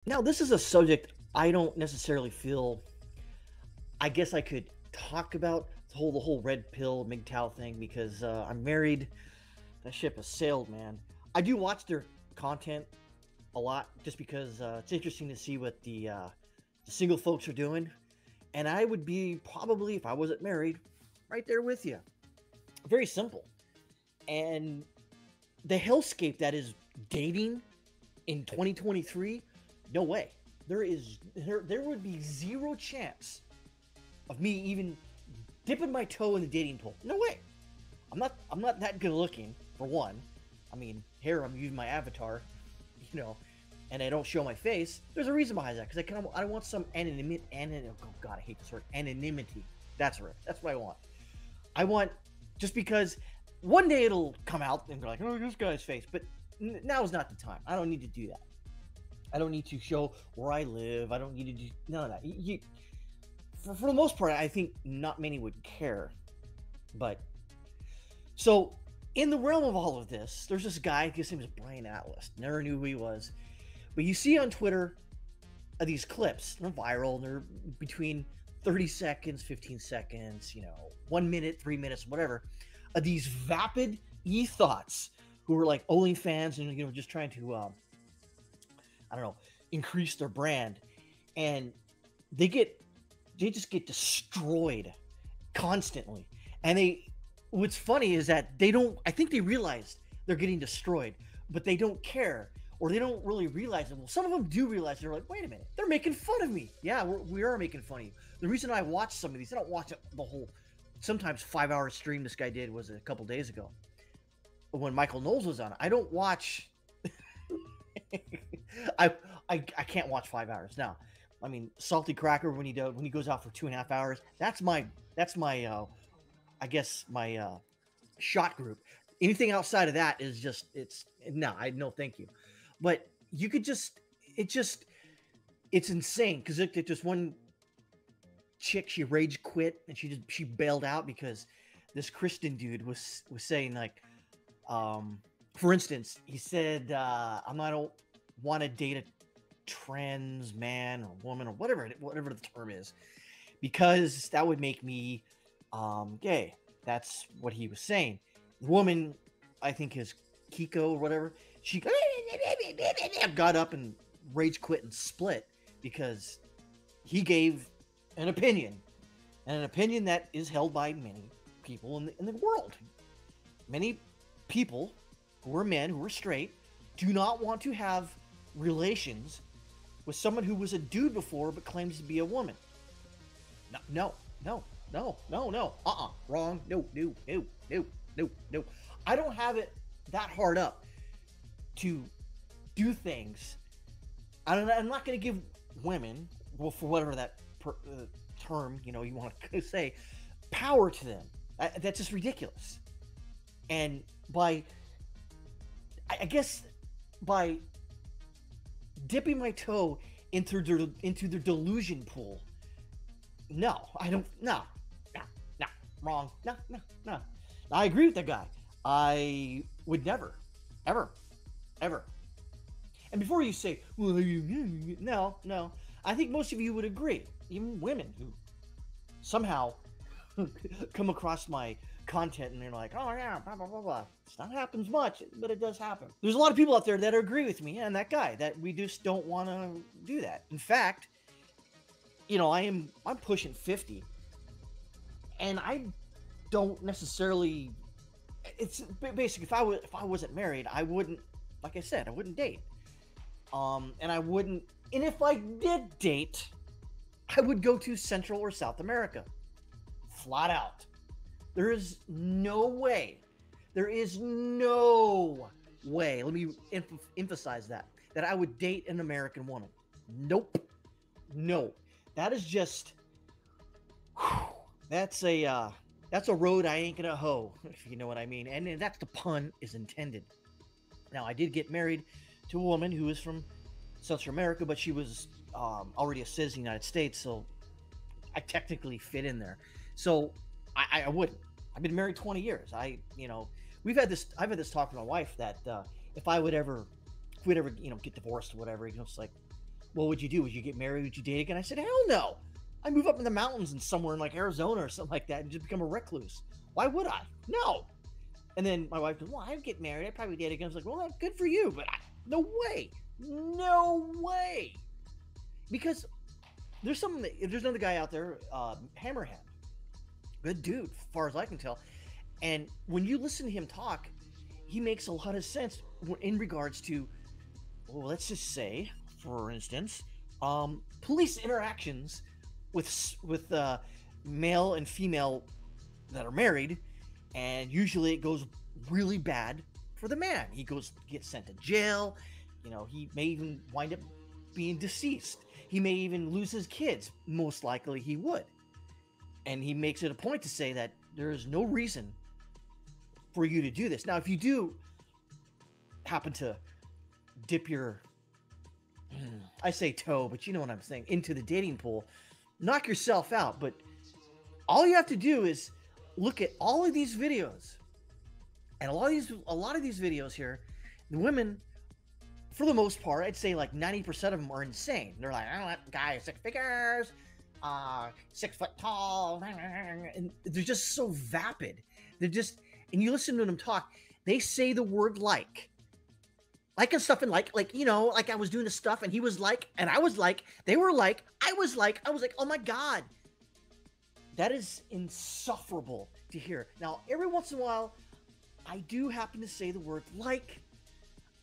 Now, this is a subject I don't necessarily feel I guess I could talk about the whole red pill MGTOW thing because I'm married. That ship has sailed, man. I do watch their content a lot just because it's interesting to see what the single folks are doing. And I would be probably, if I wasn't married, right there with you. Very simple. And the hellscape that is dating in 2023, no way. There would be zero chance of me even dipping my toe in the dating pool. No way. I'm not that good looking for one. I mean, here I'm using my avatar, you know, and I don't show my face. There's a reason behind that because I want some anonymity. Oh God, I hate this word. Anonymity. That's right. That's what I want. I want just because one day it'll come out and go like, oh, this guy's face. But now is not the time. I don't need to do that. I don't need to show where I live. I don't need to do none of that. For the most part, I think not many would care. But so in the realm of all of this, there's this guy. His name is Brian Atlas. Never knew who he was, but you see on Twitter these clips. They're viral. They're between 30 seconds, 15 seconds, 1 minute, 3 minutes, whatever. Of these vapid thoughts who are like OnlyFans and just trying to I don't know, increase their brand, and they get they just get destroyed constantly. And what's funny is that they don't. I think they realize they're getting destroyed, but they don't care, or they don't really realize it. Well, some of them do realize. They're like, wait a minute, they're making fun of me. Yeah, we are making fun of you. The reason I watch some of these, I don't watch the whole. Sometimes 5 hour stream this guy did was a couple days ago when Michael Knowles was on. I don't watch I, I can't watch 5 hours now. I mean, Salty Cracker when he goes out for 2.5 hours. That's my I guess my shot group. Anything outside of that is just it's no. I no thank you. But you could just it's insane because it just one chick she rage quit and she bailed out because this Christian dude was saying like for instance, he said, I don't want to date a trans man or woman or whatever the term is, because that would make me gay. That's what he was saying. The woman, I think is Kiko or whatever, she got up and rage quit and split because he gave an opinion, and an opinion that is held by many people in the world. Many people who are men, who are straight, do not want to have relations with someone who was a dude before but claims to be a woman. No, no, no, no, no, no. Wrong. No, no, no, no, no, no. I don't have it that hard up to do things. I'm not going to give women, well, for whatever that term you want to say, power to them. That's just ridiculous. And I guess by dipping my toe into their delusion pool. No, I don't. No, no, no, wrong. No, no, no. I agree with that guy. I would never, ever, ever. And before you say, well, no, no, I think most of you would agree. Even women who somehow come across my content and they're like, oh yeah, blah blah blah blah. It's not happens much, but it does happen. There's a lot of people out there that agree with me and that guy that we just don't want to do that. In fact, I'm pushing 50, and I don't necessarily. It's basically if I wasn't married, I wouldn't. Like I said, I wouldn't date. And I wouldn't. And if I did date, I would go to Central or South America, flat out. There is no way. There is no way. Let me emphasize that I would date an American woman. Nope. No. That is just. Whew, that's a road I ain't gonna hoe, if you know what I mean. And that's the pun is intended. Now I did get married to a woman who was from Central America, but she was already a citizen of the United States, so I technically fit in there. So I wouldn't. I've been married 20 years. I've had this talk with my wife that if we'd ever, get divorced or whatever, it's like, what would you do? Would you get married? Would you date again? I said, hell no. I move up in the mountains and somewhere in like Arizona or something like that and just become a recluse. Why would I? No. And then my wife goes, well, I'd get married. I'd probably date again. I was like, well, that's good for you, but no way. No way. Because there's another guy out there, Hammerhead. Good dude, as far as I can tell. And when you listen to him talk, he makes a lot of sense in regards to, well, let's just say, for instance, police interactions with male and female that are married, and usually it goes really bad for the man. He gets sent to jail. You know, he may even wind up being deceased. He may even lose his kids. Most likely he would. And he makes it a point to say that there is no reason for you to do this. Now, if you do happen to dip your, I say toe, but you know what I'm saying, into the dating pool, knock yourself out. But all you have to do is look at all of these videos. And a lot of these videos here, the women, for the most part, I'd say like 90% of them are insane. They're like, I want guys 6 figures, 6 foot tall, and they're just so vapid. They're just, and you listen to them talk, they say the word like and stuff, and like, you know, like I was doing this stuff and he was like, and I was like, they were like, I was like, oh my God. That is insufferable to hear. Now, every once in a while, I do happen to say the word like.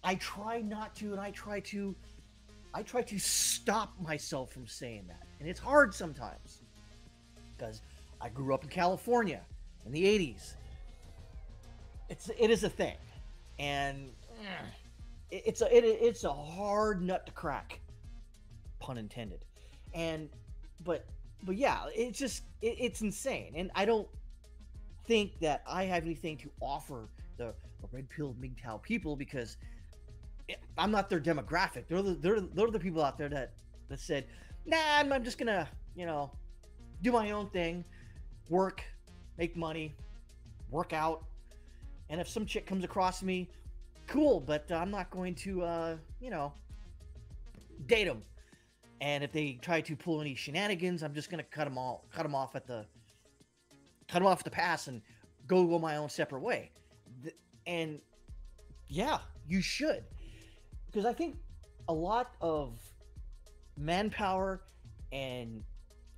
I try not to, and I try to stop myself from saying that. And it's hard sometimes because I grew up in California in the 80s. It is a thing. And it's a hard nut to crack, pun intended. And but yeah, it's insane. And I don't think that I have anything to offer the red pill MGTOW people, because I'm not their demographic. They're the people out there that said, nah, I'm just gonna, you know, do my own thing, work, make money, work out, and if some chick comes across me, cool, but I'm not going to, you know, date them. And if they try to pull any shenanigans, I'm just gonna cut them off at the pass and go my own separate way. And yeah, you should, because I think a lot of manpower and,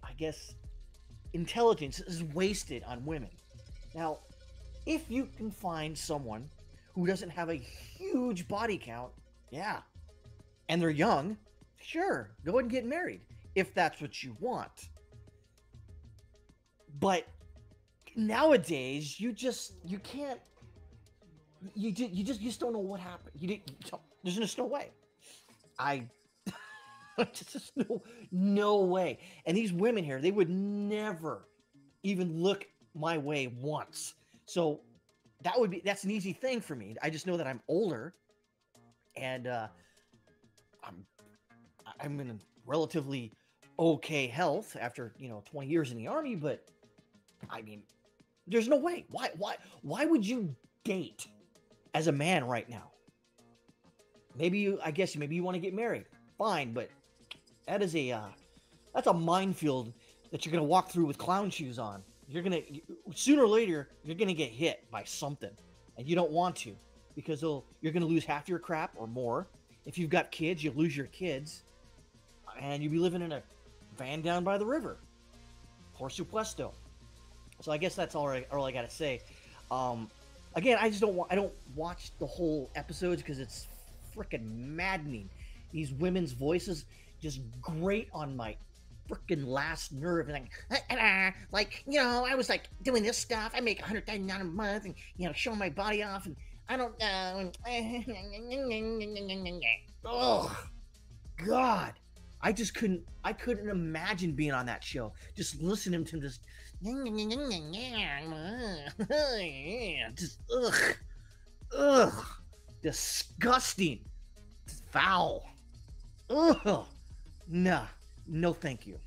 I guess, intelligence is wasted on women. Now, if you can find someone who doesn't have a huge body count, yeah, and they're young, sure, go ahead and get married if that's what you want. But nowadays, you can't. You just don't know what happened. There's just no way. Just no way. And these women here, they would never even look my way once. So that's an easy thing for me. I just know that I'm older, and I'm in relatively okay health after 20 years in the Army. But I mean, there's no way. Why would you date as a man right now? Maybe you want to get married. Fine, but that's a minefield that you're gonna walk through with clown shoes on. Sooner or later you're gonna get hit by something, and you don't want to, because you're gonna lose half your crap or more. If you've got kids, you'll lose your kids, and you'll be living in a van down by the river. Por supuesto. So I guess that's all I gotta say. Again, I don't watch the whole episodes because it's freaking maddening. These women's voices just grate on my freaking last nerve. And like, I was like doing this stuff. I make $100,000 a month, and showing my body off, and I don't know. Oh God, I couldn't imagine being on that show. Just listening to this. Just disgusting, foul. Ugh, nah, no, thank you.